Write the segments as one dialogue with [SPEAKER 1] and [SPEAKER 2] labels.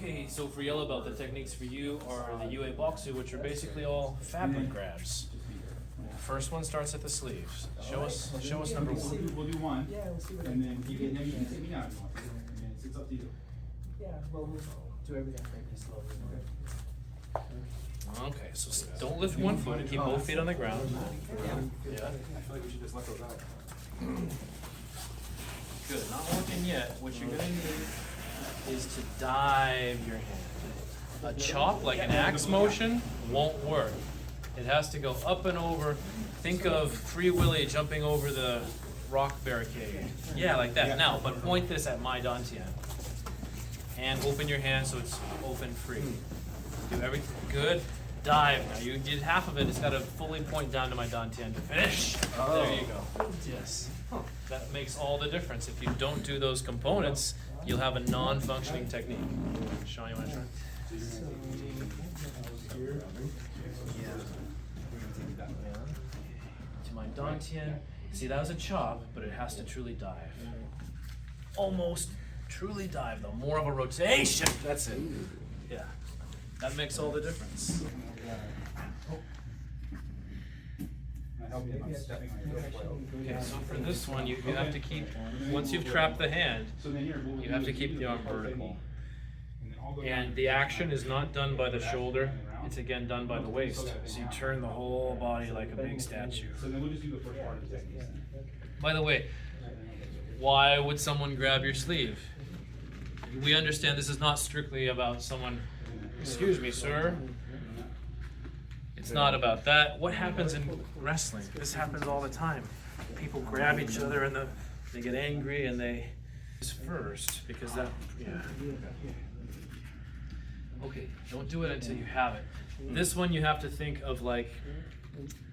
[SPEAKER 1] Okay, so for yellow belt, the techniques for you are the UA Boxu, which are basically all fabric grabs. First one starts at the sleeves. Show us number one.
[SPEAKER 2] We'll do one.
[SPEAKER 3] Yeah, we'll see what
[SPEAKER 2] And then you can take me out if you want to. And then it's up to you.
[SPEAKER 3] Yeah, well, we'll do everything very slowly.
[SPEAKER 1] Okay, so don't lift one foot and keep both feet on the ground. Yeah.
[SPEAKER 2] I feel like we should just let those out.
[SPEAKER 1] Good, not working yet. What you're gonna need is to dive your hand. A chop, like an axe motion, won't work. It has to go up and over. Think of Free Willy jumping over the rock barricade. Yeah, like that. Now, but point this at my dantian. And open your hand so it's open free. Do everything good. Dive. Now you did half of it. It's got to fully point down to my dantian to finish. There you go. Yes. That makes all the difference. If you don't do those components, you'll have a non-functioning technique. Sean, you want to try? To my dantian. See, that was a chop, but it has to truly dive. Almost truly dive, though. More of a rotation. That's it. Yeah. That makes all the difference. Okay, so for this one, you have to keep, once you've trapped the hand, you have to keep the arm vertical. And the action is not done by the shoulder, it's again done by the waist. So you turn the whole body like a big statue. By the way, why would someone grab your sleeve? We understand this is not strictly about someone, excuse me, sir. It's not about that. What happens in wrestling? This happens all the time. People grab each other and they get angry and they first because that, yeah. Okay, don't do it until you have it. This one you have to think of like,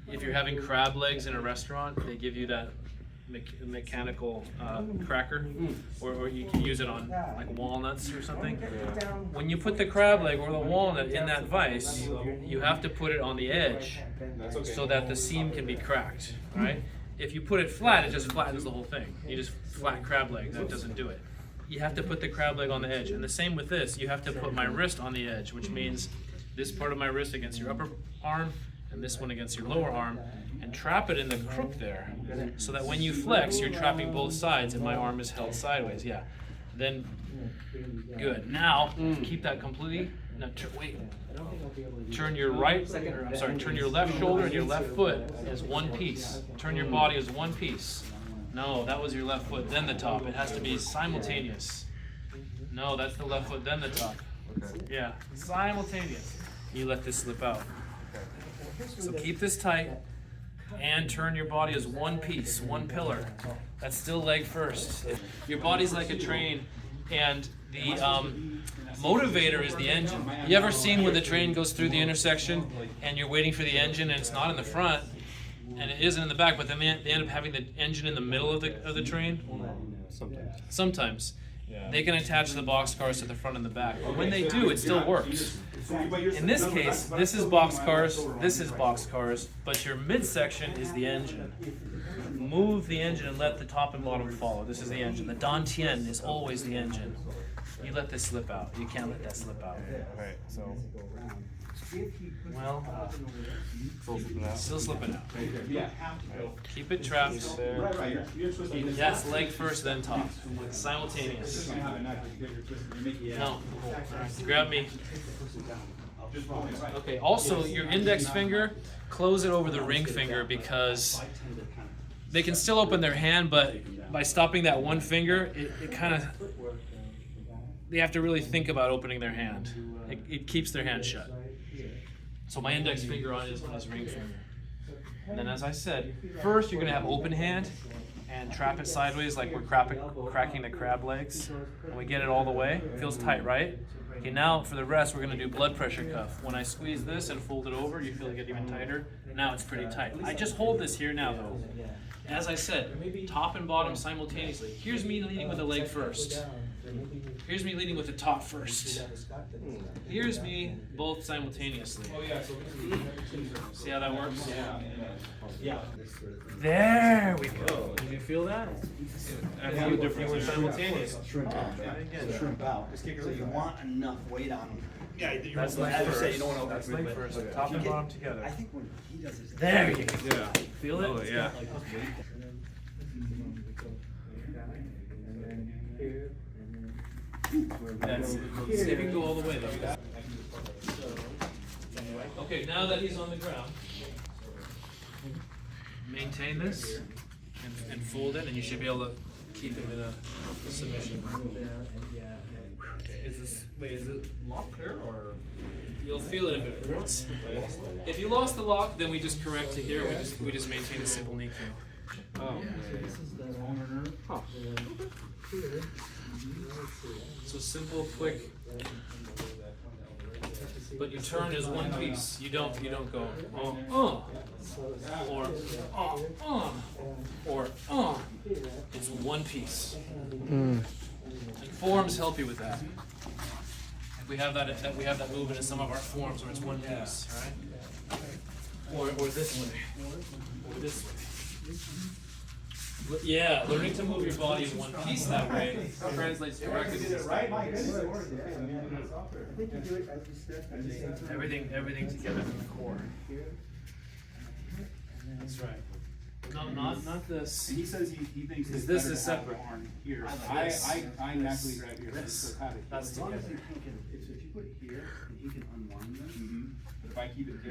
[SPEAKER 1] if you're having crab legs in a restaurant, they give you that mechanical cracker, or you can use it on like walnuts or something. When you put the crab leg or the walnut in that vise, you have to put it on the edge so that the seam can be cracked, right? If you put it flat, it just flattens the whole thing. You just flat crab leg, that doesn't do it. You have to put the crab leg on the edge. And the same with this, you have to put my wrist on the edge, which means this part of my wrist against your upper arm and this one against your lower arm, and trap it in the crook there, so that when you flex, you're trapping both sides and my arm is held sideways. Yeah. Then, good. Now, keep that completely. Now, wait. Turn your turn your left shoulder and your left foot as one piece. Turn your body as one piece. No, that was your left foot, then the top. It has to be simultaneous. No, that's the left foot, then the top. Okay. Yeah, simultaneous. You let this slip out. So keep this tight and turn your body as one piece, one pillar. That's still leg first. Your body's like a train, and the motivator is the engine. You ever seen when the train goes through the intersection and you're waiting for the engine and it's not in the front and it isn't in the back, but then they end up having the engine in the middle of the train? Sometimes. They can attach the boxcars to the front and the back, but when they do, it still works. In this case, this is boxcars, but your midsection is the engine. Move the engine and let the top and bottom follow. This is the engine. The dantian is always the engine. You let this slip out. You can't let that slip out.
[SPEAKER 2] Alright, so.
[SPEAKER 1] Well, still slipping out. Keep it trapped. Yes, leg first, then top. Simultaneous. No. Grab me. Okay, also your index finger, close it over the ring finger, because they can still open their hand, but by stopping that one finger, it kind of, they have to really think about opening their hand. It keeps their hand shut. So my index finger on his ring finger. And then, as I said, first you're going to have open hand and trap it sideways like we're cracking the crab legs. And we get it all the way. It feels tight, right? Okay, now for the rest, we're going to do blood pressure cuff. When I squeeze this and fold it over, you feel it get even tighter. Now it's pretty tight. I just hold this here now, though. As I said, top and bottom simultaneously. Here's me leading with the leg first. Here's me leading with the top first. Here's me both simultaneously.
[SPEAKER 2] Oh, yeah, so
[SPEAKER 1] See how that works?
[SPEAKER 2] Yeah.
[SPEAKER 1] There we go. Did you feel that? I feel different. We're simultaneous.
[SPEAKER 4] Shrimp out.
[SPEAKER 1] Again.
[SPEAKER 4] Shrimp out. So you want enough weight on them. Yeah,
[SPEAKER 1] That's leg
[SPEAKER 4] as you
[SPEAKER 1] first.
[SPEAKER 4] say, you don't want to
[SPEAKER 1] That's
[SPEAKER 4] overdo
[SPEAKER 1] leg
[SPEAKER 4] it.
[SPEAKER 1] first. Top and bottom together.
[SPEAKER 4] I think when he does his.
[SPEAKER 1] There you go.
[SPEAKER 2] Yeah.
[SPEAKER 1] Feel it?
[SPEAKER 2] Oh, yeah.
[SPEAKER 1] That's it. See if you can go all the way though. Okay, now that he's on the ground, maintain this and fold it, and you should be able to keep him in a submission. Is it locked there or? You'll feel it if it hurts. If you lost the lock, then we just correct to here. We just maintain a simple knee cue.
[SPEAKER 2] Oh.
[SPEAKER 1] So simple, quick. But you turn as one piece. You don't go or It's one piece. And forms help you with that. We have that movement in some of our forms where it's one piece, right? Or this way. Or this way. Yeah, learning to move your body in one piece that way translates directly to this.
[SPEAKER 2] Right? My goodness, it works.
[SPEAKER 1] Everything together in the core. That's right. No, not this.
[SPEAKER 2] And he says he thinks
[SPEAKER 1] Because
[SPEAKER 2] it's
[SPEAKER 1] this
[SPEAKER 2] better
[SPEAKER 1] is
[SPEAKER 2] to have
[SPEAKER 1] separate.
[SPEAKER 2] the arm here.
[SPEAKER 1] This.
[SPEAKER 2] I naturally grab here.
[SPEAKER 1] This.
[SPEAKER 2] So have it.
[SPEAKER 1] That's
[SPEAKER 4] As long as
[SPEAKER 1] together.
[SPEAKER 4] he can, if you put it here, and he can unwind them.
[SPEAKER 2] But if I keep it there.